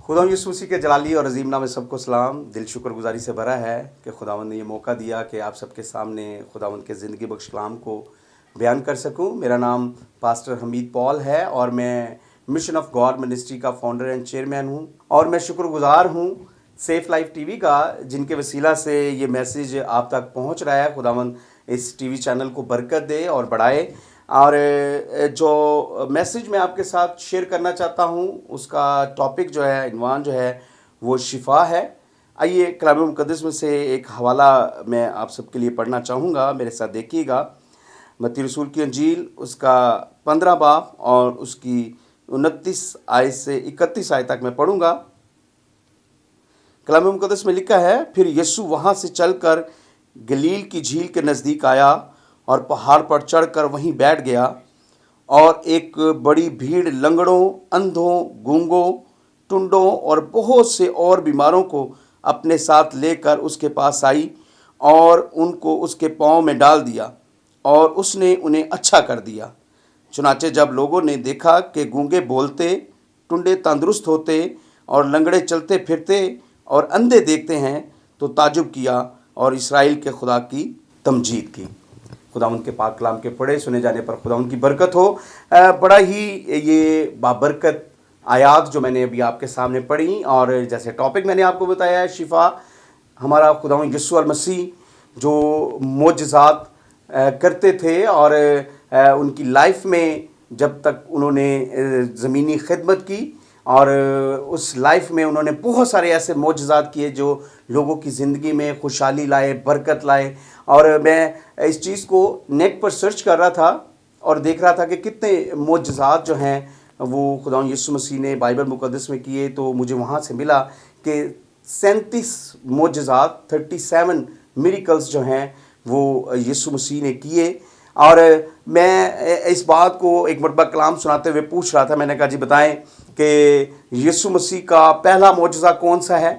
खुदावंद यीशु मसीह के जलाली और अजीम नाम में सबको सलाम। दिल शुक्रगुजारी से भरा है कि खुदावंद ने ये मौका दिया कि आप सबके सामने खुदावंद के ज़िंदगी बख्श कलाम को बयान कर सकूं। मेरा नाम पास्टर हमीद पॉल है और मैं मिशन ऑफ गॉड मिनिस्ट्री का फाउंडर एंड चेयरमैन हूं। और मैं शुक्रगुजार हूं सेफ लाइफ टीवी का, जिनके वसीला से ये मैसेज आप तक पहुंच रहा है। खुदावंद इस टीवी चैनल को बरकत दे और बढ़ाए। और जो मैसेज मैं आपके साथ शेयर करना चाहता हूं, उसका टॉपिक जो है, इन्वान जो है, वो शिफा है। आइए कलाम मुक़द्दस में से एक हवाला मैं आप सबके लिए पढ़ना चाहूँगा, मेरे साथ देखिएगा। मत्ती रसूल की अंजील उसका 15 बाब और उसकी 29 आयत से 31 आयत तक मैं पढ़ूँगा। कलाम मुक़द्दस में लिखा है, फिर यीशु वहाँ से चलकर गलील की झील के नज़दीक आया और पहाड़ पर चढ़कर वहीं बैठ गया। और एक बड़ी भीड़ लंगड़ों, अंधों, गूंगों, टुंडों और बहुत से और बीमारों को अपने साथ लेकर उसके पास आई और उनको उसके पाँव में डाल दिया और उसने उन्हें अच्छा कर दिया। चुनाचे जब लोगों ने देखा कि गूंगे बोलते, टुंडे तंदुरुस्त होते और लंगड़े चलते फिरते और अंधे देखते हैं, तो ताजुब किया और इस्राएल के खुदा की तमजीद की। खुदावंद के पाक कलाम के पढ़े सुने जाने पर खुदावंद की बरकत हो। बड़ा ही ये बाबरकत आयात जो मैंने अभी आपके सामने पढ़ी, और जैसे टॉपिक मैंने आपको बताया है शिफा। हमारा खुदावंद यीशु मसीह जो मोजज़ात करते थे और उनकी लाइफ में जब तक उन्होंने ज़मीनी खिदमत की, और उस लाइफ में उन्होंने बहुत सारे ऐसे मोजज़ात किए जो लोगों की ज़िंदगी में खुशहाली लाए, बरकत लाए। और मैं इस चीज़ को नेट पर सर्च कर रहा था और देख रहा था कि कितने मोजज़ात जो हैं वो खुदावंद यीशु मसीह ने बाइबल मुक़द्दस में किए। तो मुझे वहाँ से मिला कि 37 मोजज़ात, 37 मिरेकल्स जो हैं वो यीशु मसीह ने किए। और मैं इस बात को एक मरतबा कलाम सुनाते हुए पूछ रहा था, मैंने कहा जी बताएं कि यीशु मसीह का पहला मोजज़ा कौन सा है।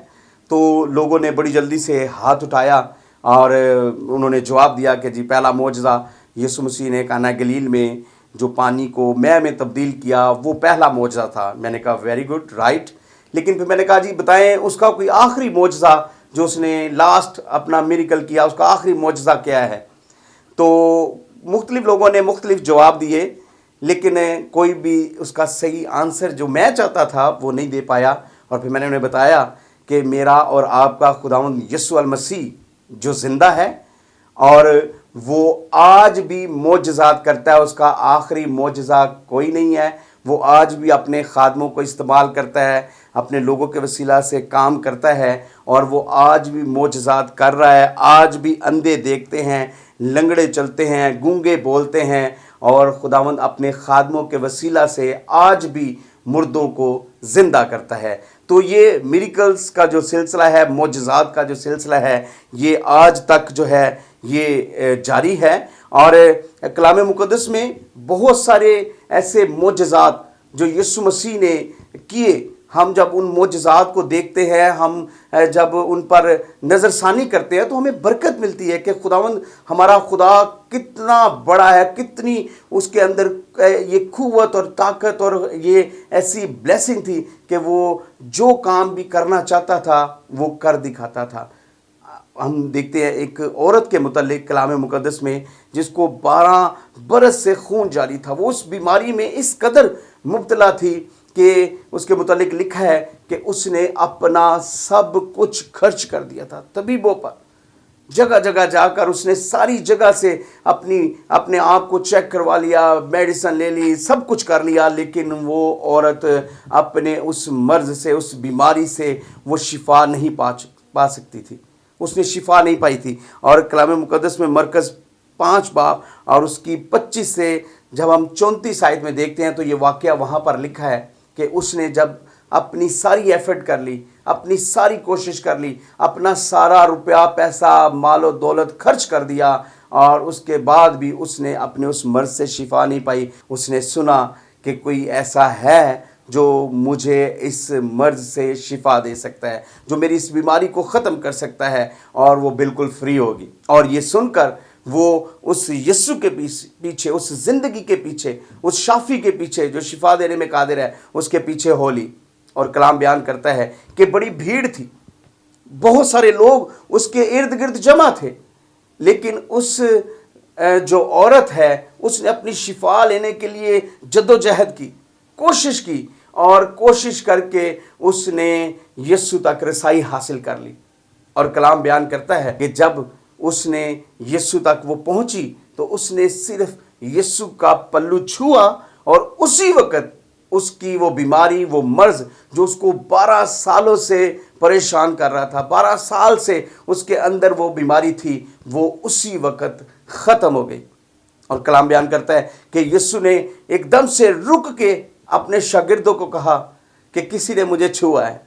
तो लोगों ने बड़ी जल्दी से हाथ उठाया और उन्होंने जवाब दिया कि जी पहला मोजज़ा यीशु मसीह ने काना गलील में जो पानी को मैंह में तब्दील किया, वो पहला मोजज़ा था। मैंने कहा वेरी गुड, राइट। लेकिन फिर मैंने कहा जी बताएं उसका कोई आखिरी मोजज़ा जो उसने लास्ट अपना मिरेकल किया, उसका आखिरी मोजज़ा क्या है। तो मुख्तलिफ लोगों ने मुख्तलिफ जवाब दिए, लेकिन कोई भी उसका सही आंसर जो मैं चाहता था वो नहीं दे पाया। और फिर मैंने उन्हें बताया कि मेरा और आपका खुदावंद यीशु मसीह जो ज़िंदा है और वो आज भी मोजज़ात करता है, उसका आखिरी मोजज़ा कोई नहीं है। वो आज भी अपने खादमों को इस्तेमाल करता है, अपने लोगों के वसीला से काम करता है, और वो आज भी मोजज़ात कर रहा है। आज भी अंधे देखते हैं, लंगड़े चलते हैं, गूंगे बोलते हैं, और खुदावंद अपने खादमों के वसीला से आज भी मुर्दों को ज़िंदा करता है। तो ये मिरेकल्स का जो सिलसिला है, मोजज़ात का जो सिलसिला है, ये आज तक जो है ये जारी है। और कलाम मुक़द्दस में बहुत सारे ऐसे मोजज़ात जो यीशु मसीह ने किए, हम जब उन मोजज़ात को देखते हैं, हम जब उन पर नज़रसानी करते हैं, तो हमें बरकत मिलती है कि खुदावंद हमारा खुदा कितना बड़ा है, कितनी उसके अंदर ये क़ुव्वत और ताकत और ये ऐसी ब्लेसिंग थी कि वो जो काम भी करना चाहता था वो कर दिखाता था। हम देखते हैं एक औरत के मुतल्लिक कलाम मुक़द्दस में, जिसको 12 बरस से खून जारी था। वो उस बीमारी में इस कदर मुब्तला थी कि उसके मुतालिक लिखा है कि उसने अपना सब कुछ खर्च कर दिया था तबीबों पर। जगह जगह जाकर उसने सारी जगह से अपने आप को चेक करवा लिया, मेडिसिन ले ली, सब कुछ कर लिया, लेकिन वो औरत अपने उस मर्ज से, उस बीमारी से वो शिफा नहीं पा सकती थी। उसने शिफा नहीं पाई थी। और कलाम मुक़द्दस में मरकज़ 5 बाब और उसकी 25 से जब हम 34 आयत में देखते हैं, तो ये वाक़या वहाँ पर लिखा है कि उसने जब अपनी सारी एफर्ट कर ली, अपनी सारी कोशिश कर ली, अपना सारा रुपया पैसा मालो दौलत खर्च कर दिया, और उसके बाद भी उसने अपने उस मर्ज से शिफा नहीं पाई। उसने सुना कि कोई ऐसा है जो मुझे इस मर्ज से शिफा दे सकता है, जो मेरी इस बीमारी को ख़त्म कर सकता है, और वो बिल्कुल फ्री होगी। और ये सुनकर वो उस यीशु के पीछे, उस ज़िंदगी के पीछे, उस शाफ़ी के पीछे जो शिफा देने में कादिर है, उसके पीछे हो ली। और कलाम बयान करता है कि बड़ी भीड़ थी, बहुत सारे लोग उसके इर्द गिर्द जमा थे, लेकिन उस जो औरत है उसने अपनी शिफा लेने के लिए जद्दोजहद की, कोशिश की, और कोशिश करके उसने यीशु तक रसाई हासिल कर ली। और कलाम बयान करता है कि जब उसने यीशु तक वो पहुंची तो उसने सिर्फ यीशु का पल्लू छुआ और उसी वक्त उसकी वो बीमारी, वो मर्ज जो उसको 12 सालों से परेशान कर रहा था, 12 साल से उसके अंदर वो बीमारी थी, वो उसी वक्त ख़त्म हो गई। और कलाम बयान करता है कि यीशु ने एकदम से रुक के अपने शागिर्दों को कहा कि किसी ने मुझे छुआ है।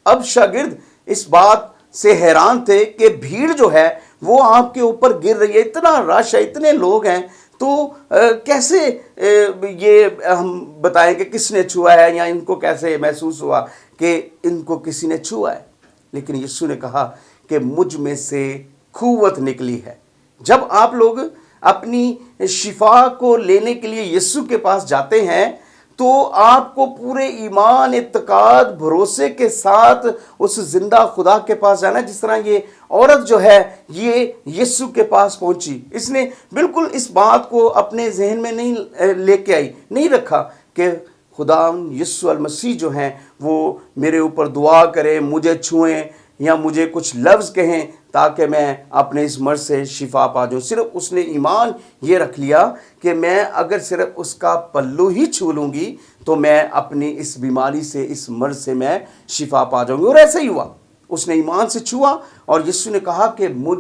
अब शागिर्द इस बात से हैरान थे कि भीड़ जो है वो आपके ऊपर गिर रही है, इतना रश है, इतने लोग हैं, तो कैसे ये हम बताएं कि किसने छुआ है, या इनको कैसे महसूस हुआ कि इनको किसी ने छुआ है। लेकिन यीशु ने कहा कि मुझ में से क़ुव्वत निकली है। जब आप लोग अपनी शिफा को लेने के लिए यीशु के पास जाते हैं तो आपको पूरे ईमान, इत्तेकाद, भरोसे के साथ उस जिंदा खुदा के पास जाना है। जिस तरह ये औरत जो है ये यीशु के पास पहुंची, इसने बिल्कुल इस बात को अपने जहन में नहीं लेके आई, नहीं रखा कि खुदा यीशु अल मसीह जो हैं वो मेरे ऊपर दुआ करें, मुझे छुएं या मुझे कुछ लफ्ज़ कहें ताकि मैं अपने इस मर्ज से शिफा पा जाऊँ। सिर्फ उसने ईमान ये रख लिया कि मैं अगर सिर्फ उसका पल्लू ही छू लूँगी तो मैं अपनी इस बीमारी से, इस मर्ज से मैं शिफा पा जाऊँगी। और ऐसा ही हुआ, उसने ईमान से छुआ और यीशु ने कहा कि मुझ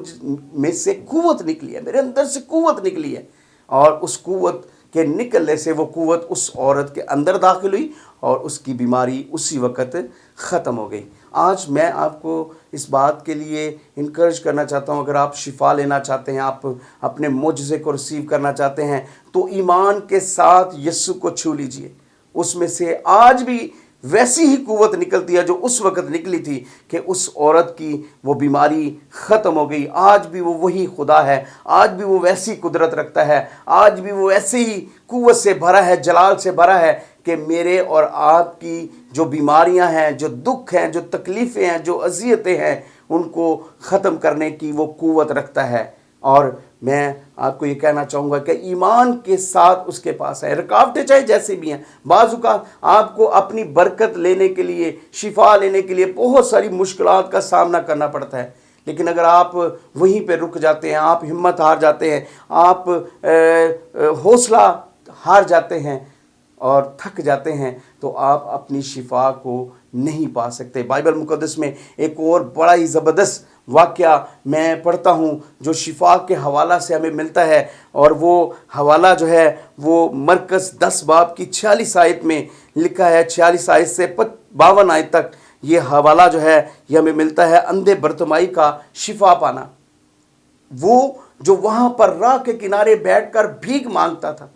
में से क़ुव्वत निकली है, मेरे अंदर से क़ुव्वत निकली है। और उस क़ुव्वत के निकलने से वो क़ुव्वत उस औरत के अंदर दाखिल हुई और उसकी बीमारी उसी वक़्त ख़त्म हो गई। आज मैं आपको इस बात के लिए इनकरेज करना चाहता हूँ, अगर आप शिफा लेना चाहते हैं, आप अपने मुआजिज़े को रिसीव करना चाहते हैं, तो ईमान के साथ यीशु को छू लीजिए। उसमें से आज भी वैसी ही क़ुव्वत निकलती है जो उस वक़्त निकली थी कि उस औरत की वो बीमारी ख़त्म हो गई। आज भी वो वही खुदा है, आज भी वो वैसी कुदरत रखता है, आज भी वो ऐसे ही क़ुव्वत से भरा है, जलाल से भरा है कि मेरे और आपकी जो बीमारियां हैं, जो दुख हैं, जो तकलीफ़ें हैं, जो अज़ियतें हैं, उनको ख़त्म करने की वो क़ुव्वत रखता है। और मैं आपको ये कहना चाहूँगा कि ईमान के साथ उसके पास है। रुकावटें चाहे जैसे भी हैं, बाज़-औक़ात आपको अपनी बरकत लेने के लिए, शिफा लेने के लिए बहुत सारी मुश्किलात का सामना करना पड़ता है, लेकिन अगर आप वहीं पे रुक जाते हैं, आप हिम्मत हार जाते हैं, आप हौसला हार जाते हैं और थक जाते हैं, तो आप अपनी शिफा को नहीं पा सकते। बाइबल मुक़द्दस में एक और बड़ा ही ज़बरदस्त वाक़या मैं पढ़ता हूँ जो शिफा के हवाला से हमें मिलता है, और वो हवाला जो है वो मरकज़ 10 बाब की 46 आयत में लिखा है। 46 आयत से 52 आयत तक ये हवाला जो है ये हमें मिलता है, अंधे बरतमाई का शिफा पाना। वो जो वहाँ पर राह के किनारे बैठकर भीख मांगता था,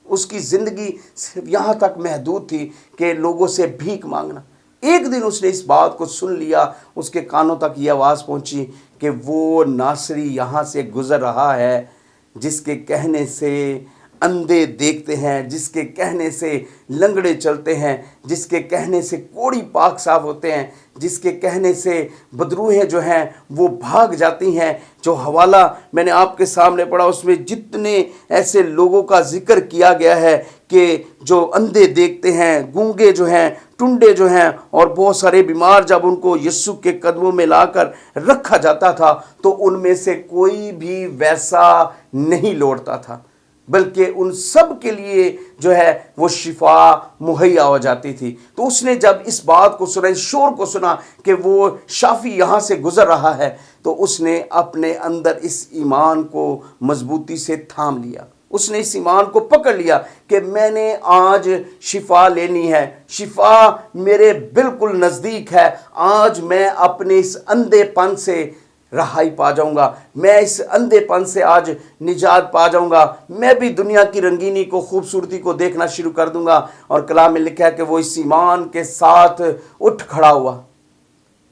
उसकी ज़िंदगी सिर्फ यहाँ तक महदूद थी कि लोगों से भीख मांगना। एक दिन उसने इस बात को सुन लिया, उसके कानों तक ये आवाज़ पहुंची कि वो नासरी यहाँ से गुज़र रहा है जिसके कहने से अंधे देखते हैं, जिसके कहने से लंगड़े चलते हैं, जिसके कहने से कोढ़ी पाक साफ होते हैं, जिसके कहने से बदरूहें जो हैं वो भाग जाती हैं। जो हवाला मैंने आपके सामने पढ़ा उसमें जितने ऐसे लोगों का जिक्र किया गया है कि जो अंधे देखते हैं, गूंगे जो हैं, टुंडे जो हैं, और बहुत सारे बीमार, जब उनको यीशु के कदमों में लाकर रखा जाता था तो उनमें से कोई भी वैसा नहीं लौटता था, बल्कि उन सब के लिए जो है वो शिफा मुहैया हो जाती थी। तो उसने जब इस बात को सुना, इस शोर को सुना कि वो शाफी यहाँ से गुज़र रहा है, तो उसने अपने अंदर इस ईमान को मजबूती से थाम लिया। उसने इस ईमान को पकड़ लिया कि मैंने आज शिफा लेनी है, शिफा मेरे बिल्कुल नज़दीक है। आज मैं अपने इस अंधेपन से रहाई पा जाऊंगा, मैं इस अंधेपन से आज निजात पा जाऊंगा, मैं भी दुनिया की रंगीनी को, खूबसूरती को देखना शुरू कर दूंगा। और कलाम में लिखा है कि वो इस ईमान के साथ उठ खड़ा हुआ।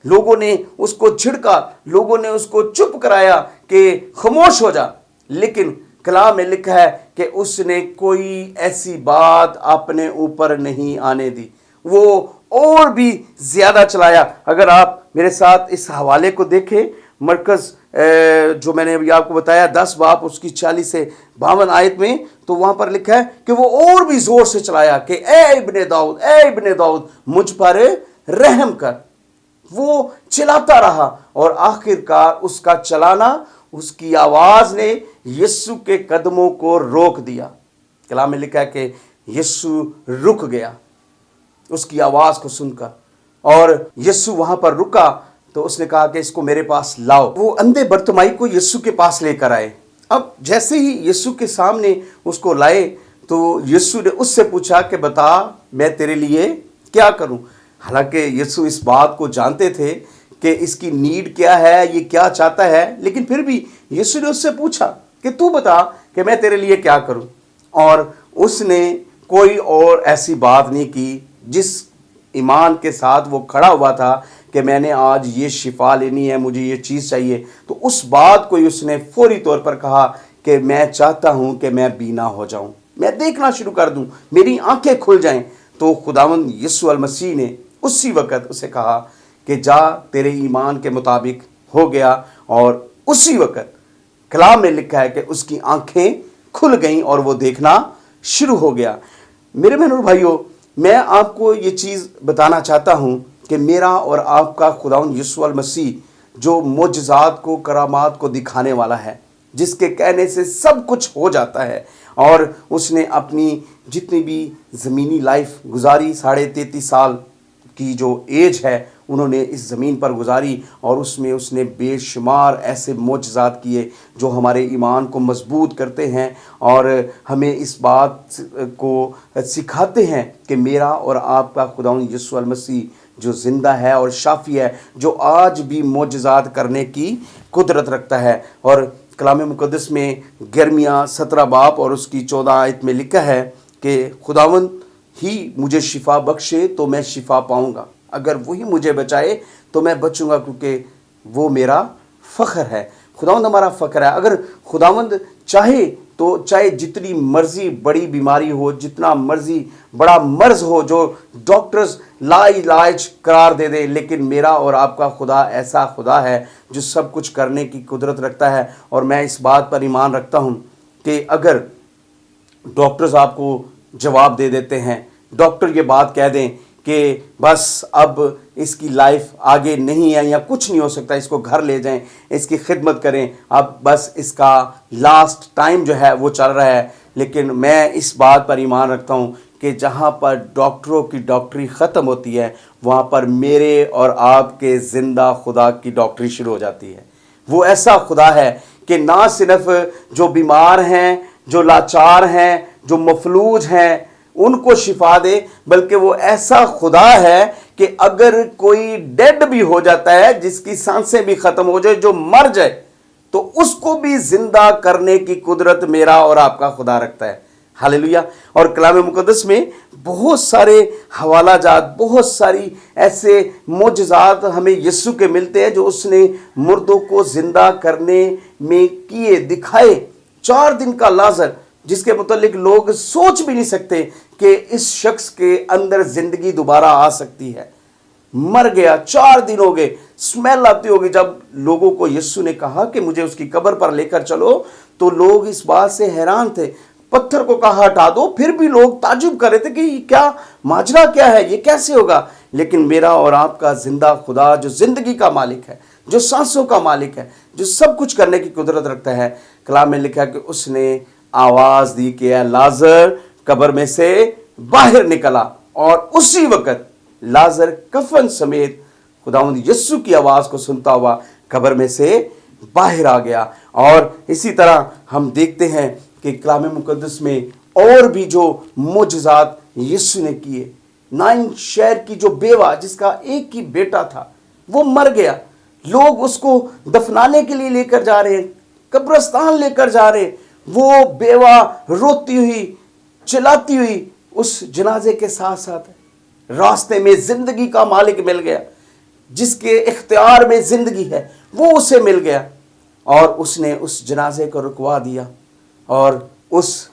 लोगों ने उसको झिड़का, लोगों ने उसको चुप कराया कि खामोश हो जा, लेकिन कलाम में लिखा है कि उसने कोई ऐसी बात अपने ऊपर नहीं आने दी। वो और भी ज़्यादा चलाया। अगर आप मेरे साथ इस हवाले को देखें, मरकज़ जो मैंने अभी आपको बताया 10 बाब उसकी 40 से 52 आयत में, तो वहाँ पर लिखा है कि वो और भी ज़ोर से चलाया कि ए इब्ने दाऊद मुझ पर रहम कर। वो चिल्लाता रहा और आखिरकार उसका चलाना, उसकी आवाज़ ने यीशु के कदमों को रोक दिया। कलाम में लिखा है कि यीशु रुक गया उसकी आवाज़ को सुनकर, और यीशु वहाँ पर रुका तो उसने कहा कि इसको मेरे पास लाओ। वो अंधे बरतिमाई को यीशु के पास लेकर आए। अब जैसे ही यीशु के सामने उसको लाए तो यीशु ने उससे पूछा कि बता मैं तेरे लिए क्या करूं। हालांकि यीशु इस बात को जानते थे कि इसकी नीड क्या है, ये क्या चाहता है, लेकिन फिर भी यीशु ने उससे पूछा कि तू बता कि मैं तेरे लिए क्या करूं। और उसने कोई और ऐसी बात नहीं की जिस ईमान के साथ वो खड़ा हुआ था कि मैंने आज ये शिफा लेनी है, मुझे ये चीज़ चाहिए, तो उस बात को ही उसने फौरी तौर पर कहा कि मैं चाहता हूँ कि मैं बीना हो जाऊँ, मैं देखना शुरू कर दूँ, मेरी आंखें खुल जाएं। तो खुदावंद यीशु अल मसीह ने उसी वक़्त उसे कहा कि जा तेरे ईमान के मुताबिक हो गया, और उसी वक़्त कलाम में लिखा है कि उसकी आंखें खुल गईं और वो देखना शुरू हो गया। मेरे बहनों और भाइयों, मैं आपको ये चीज़ बताना चाहता हूँ कि मेरा और आपका खुदावंद यीशु अल मसीह जो मोजज़ात को, करामात को दिखाने वाला है, जिसके कहने से सब कुछ हो जाता है, और उसने अपनी जितनी भी ज़मीनी लाइफ गुजारी, 33.5 साल की जो एज है उन्होंने इस ज़मीन पर गुजारी, और उसमें उसने बेशुमार ऐसे मोजज़ात किए जो हमारे ईमान को मजबूत करते हैं और हमें इस बात को सिखाते हैं कि मेरा और आपका खुदावंद यीशु अल मसीह जो ज़िंदा है और शाफ़ी है, जो आज भी मोजज़ात करने की कुदरत रखता है। और कलाम मुक़द्दस में यिर्मयाह 17 बाब और उसकी 14 आयत में लिखा है कि खुदावंद ही मुझे शिफा बख्शे तो मैं शिफा पाऊँगा, अगर वही मुझे बचाए तो मैं बचूंगा, क्योंकि वो मेरा फ़ख्र है। खुदावंद हमारा फ़ख्र है। अगर खुदावंद चाहे तो चाहे जितनी मर्ज़ी बड़ी बीमारी हो, जितना मर्ज़ी बड़ा मर्ज़ हो जो डॉक्टर्स लाइलाज करार दे दे, लेकिन मेरा और आपका खुदा ऐसा खुदा है जो सब कुछ करने की कुदरत रखता है। और मैं इस बात पर ईमान रखता हूँ कि अगर डॉक्टर्स आपको जवाब दे देते हैं, डॉक्टर ये बात कह दें कि बस अब इसकी लाइफ आगे नहीं है या कुछ नहीं हो सकता, इसको घर ले जाएं, इसकी खिदमत करें, अब बस इसका लास्ट टाइम जो है वो चल रहा है, लेकिन मैं इस बात पर ईमान रखता हूँ कि जहाँ पर डॉक्टरों की डॉक्टरी ख़त्म होती है वहाँ पर मेरे और आपके ज़िंदा खुदा की डॉक्टरी शुरू हो जाती है। वो ऐसा खुदा है कि ना सिर्फ जो बीमार हैं, जो लाचार हैं, जो मफलूज हैं उनको शिफा दे, बल्कि वो ऐसा खुदा है कि अगर कोई डेड भी हो जाता है, जिसकी सांसें भी ख़त्म हो जाए, जो मर जाए, तो उसको भी जिंदा करने की कुदरत मेरा और आपका खुदा रखता है। हालेलुया। और कलाम मुक़द्दस में बहुत सारे हवाला जात, बहुत सारी ऐसे मोजज़ात हमें यीशु के मिलते हैं जो उसने मुर्दों को ज़िंदा करने में किए, दिखाए। 4 दिन का लाज़र, जिसके मुतालिक लोग सोच भी नहीं सकते कि इस शख्स के अंदर ज़िंदगी दोबारा आ सकती है, मर गया, 4 दिन हो गए, स्मेल आती होगी। जब लोगों को यीशु ने कहा कि मुझे उसकी कब्र पर लेकर चलो, तो लोग इस बात से हैरान थे, पत्थर को कहा हटा दो, फिर भी लोग ताजुब कर रहे थे कि क्या माजरा क्या है, ये कैसे होगा। लेकिन मेरा और आपका जिंदा खुदा जो जिंदगी का मालिक है, जो सांसों का मालिक है, जो सब कुछ करने की कुदरत रखता है, कलाम में लिखा है कि उसने आवाज दी कि लाजर कब्र में से बाहर निकला, और उसी वक्त लाजर कफन समेत खुदावंद यीशु की आवाज को सुनता हुआ कब्र में से बाहर आ गया। और इसी तरह हम देखते हैं कि कलाम मुक़द्दस में और भी जो मोजज़ात यीशु ने किए। नाइन शहर की जो बेवा, जिसका एक ही बेटा था, वो मर गया, लोग उसको दफनाने के लिए लेकर जा रहे हैं, कब्रिस्तान लेकर जा रहे हैं, वो बेवा रोती हुई, चिल्लाती हुई उस जनाजे के साथ साथ रास्ते में जिंदगी का मालिक मिल गया, जिसके इख्तियार में जिंदगी है, वो उसे मिल गया, और उसने उस जनाजे को रुकवा दिया, और उस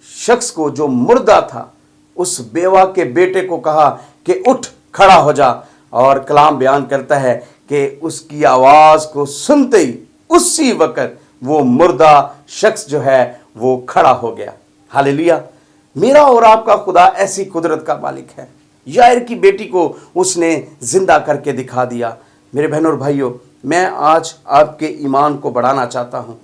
शख्स को जो मुर्दा था, उस बेवा के बेटे को कहा कि उठ खड़ा हो जा। और कलाम बयान करता है कि उसकी आवाज़ को सुनते ही उसी वक्त वो मुर्दा शख्स जो है वो खड़ा हो गया। हालेलुया। मेरा और आपका खुदा ऐसी कुदरत का मालिक है। यायर की बेटी को उसने जिंदा करके दिखा दिया। मेरे बहनों और भाइयों, मैं आज आपके ईमान को बढ़ाना चाहता हूँ।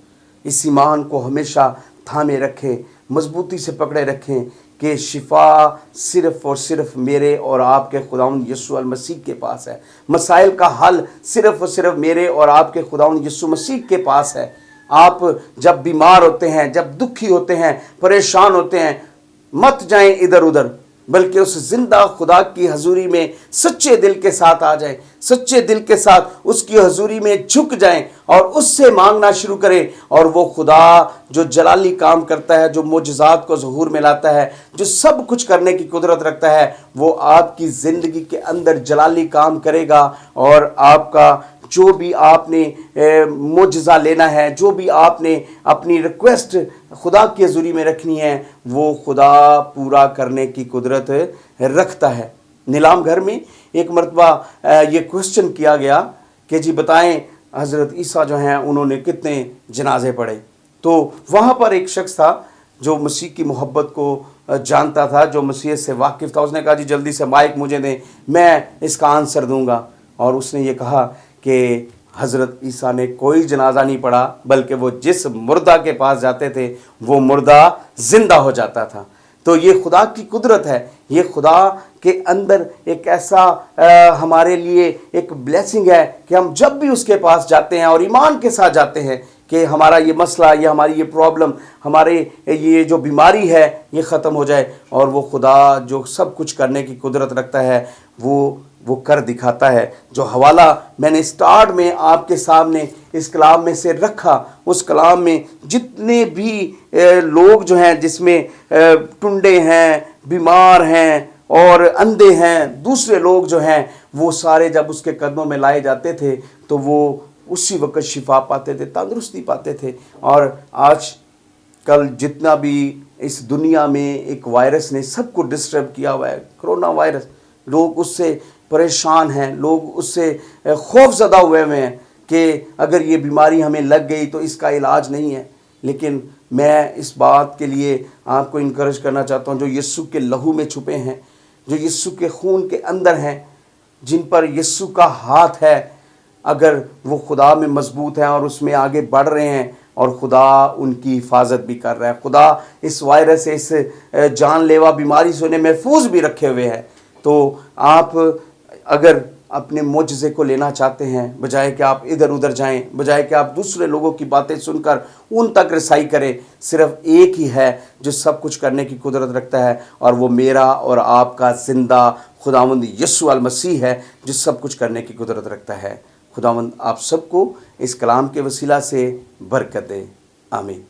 इस ईमान को हमेशा थामे रखें, मजबूती से पकड़े रखें कि शिफा सिर्फ और सिर्फ मेरे और आपके खुदावंद यीशु अल मसीह के पास है। मसाइल का हल सिर्फ और सिर्फ मेरे और आपके खुदावंद यीशु मसीह के पास है। आप जब बीमार होते हैं, जब दुखी होते हैं, परेशान होते हैं, मत जाएं इधर उधर, बल्कि उस जिंदा खुदा की हजूरी में सच्चे दिल के साथ आ जाएं, सच्चे दिल के साथ उसकी हजूरी में झुक जाएं और उससे मांगना शुरू करें। और वो खुदा जो जलाली काम करता है, जो मोजज़ात को ज़हूर में लाता है, जो सब कुछ करने की कुदरत रखता है, वो आपकी ज़िंदगी के अंदर जलाली काम करेगा। और आपका जो भी आपने मुआवजा लेना है, जो भी आपने अपनी रिक्वेस्ट खुदा की हजूरी में रखनी है, वो खुदा पूरा करने की कुदरत रखता है। नीलाम घर में एक मरतबा ये क्वेश्चन किया गया कि जी बताएं हज़रत ईसा जो हैं उन्होंने कितने जनाजे पढ़े। तो वहाँ पर एक शख्स था जो मसीह की मोहब्बत को जानता था, जो मसीह से वाकिफ़ था। उसने कहा जी जल्दी से माइक मुझे दें, मैं इसका आंसर दूंगा। और उसने ये कहा कि हज़रत ईसा ने कोई जनाजा नहीं पढ़ा, बल्कि वो जिस मुर्दा के पास जाते थे वो मुर्दा ज़िंदा हो जाता था। तो ये खुदा की कुदरत है। ये खुदा के अंदर एक ऐसा हमारे लिए एक ब्लेसिंग है कि हम जब भी उसके पास जाते हैं और ईमान के साथ जाते हैं कि हमारा ये मसला या हमारी ये प्रॉब्लम, हमारे ये जो बीमारी है ये ख़त्म हो जाए, और वो खुदा जो सब कुछ करने की कुदरत रखता है वो कर दिखाता है। जो हवाला मैंने स्टार्ट में आपके सामने इस कलाम में से रखा, उस कलाम में जितने भी लोग जो हैं, जिसमें टुंडे हैं, बीमार हैं और अंधे हैं, दूसरे लोग जो हैं, वो सारे जब उसके कदमों में लाए जाते थे तो वो उसी वक्त शिफा पाते थे, तंदुरुस्ती पाते थे। और आज कल जितना भी इस दुनिया में एक वायरस ने सबको डिस्टर्ब किया हुआ है, कोरोना वायरस, लोग उससे परेशान हैं, लोग उससे खौफज़दा हुए हैं कि अगर ये बीमारी हमें लग गई तो इसका इलाज नहीं है। लेकिन मैं इस बात के लिए आपको इनकरेज करना चाहता हूँ, जो यीशु के लहू में छुपे हैं, जो यीशु के खून के अंदर हैं, जिन पर यीशु का हाथ है, अगर वो खुदा में मजबूत हैं और उसमें आगे बढ़ रहे हैं, और खुदा उनकी हिफाजत भी कर रहा है, खुदा इस वायरस से, इस जानलेवा बीमारी से उन्हें महफूज भी रखे हुए हैं। तो आप अगर अपने मुआवजे को लेना चाहते हैं, बजाय कि आप इधर उधर जाएं, बजाय कि आप दूसरे लोगों की बातें सुनकर उन तक रसाई करें, सिर्फ एक ही है जो सब कुछ करने की कुदरत रखता है, और वो मेरा और आपका जिंदा खुदावंद यीशु अल मसीह है, जो सब कुछ करने की कुदरत रखता है। खुदावंद आप सबको इस कलाम के वसीला से बरकत दे। आमीन।